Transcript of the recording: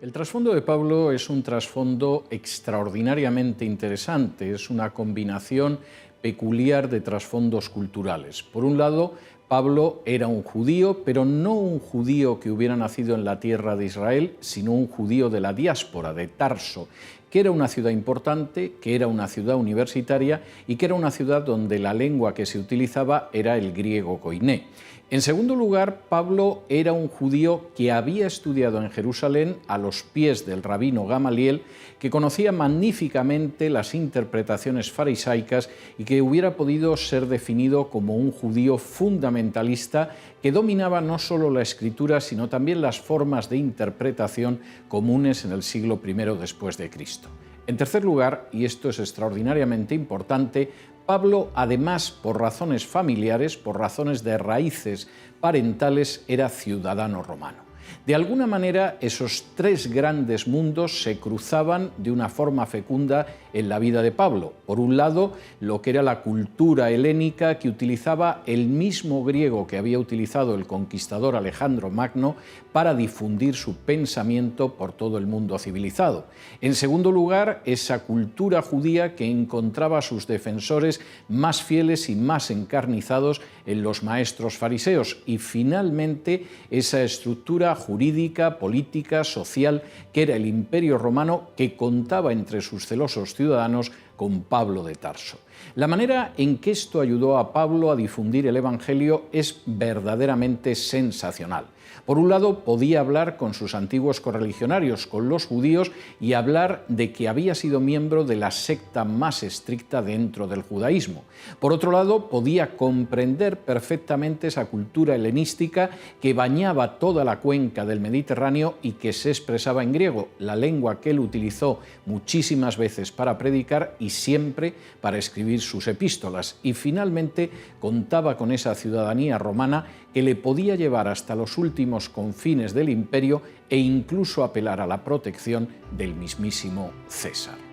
El trasfondo de Pablo es un trasfondo extraordinariamente interesante, es una combinación peculiar de trasfondos culturales. Por un lado, Pablo era un judío, pero no un judío que hubiera nacido en la tierra de Israel, sino un judío de la diáspora, de Tarso, que era una ciudad importante, que era una ciudad universitaria y que era una ciudad donde la lengua que se utilizaba era el griego koiné. En segundo lugar, Pablo era un judío que había estudiado en Jerusalén a los pies del rabino Gamaliel, que conocía magníficamente las interpretaciones farisaicas y que hubiera podido ser definido como un judío fundamentalista que dominaba no solo la escritura, sino también las formas de interpretación comunes en el siglo I después de Cristo. En tercer lugar, y esto es extraordinariamente importante, Pablo, además, por razones familiares, por razones de raíces parentales, era ciudadano romano. De alguna manera, esos tres grandes mundos se cruzaban de una forma fecunda en la vida de Pablo. Por un lado, lo que era la cultura helénica, que utilizaba el mismo griego que había utilizado el conquistador Alejandro Magno para difundir su pensamiento por todo el mundo civilizado. En segundo lugar, esa cultura judía que encontraba a sus defensores más fieles y más encarnizados en los maestros fariseos. Y finalmente, esa estructura jurídica, política, social, que era el Imperio Romano, que contaba entre sus celosos ciudadanos con Pablo de Tarso. La manera en que esto ayudó a Pablo a difundir el Evangelio es verdaderamente sensacional. Por un lado, podía hablar con sus antiguos correligionarios, con los judíos, y hablar de que había sido miembro de la secta más estricta dentro del judaísmo. Por otro lado, podía comprender perfectamente esa cultura helenística que bañaba toda la cuenca del Mediterráneo y que se expresaba en griego, la lengua que él utilizó muchísimas veces para predicar y siempre para escribir sus epístolas. Y finalmente contaba con esa ciudadanía romana que le podía llevar hasta los últimos confines del imperio e incluso apelar a la protección del mismísimo César.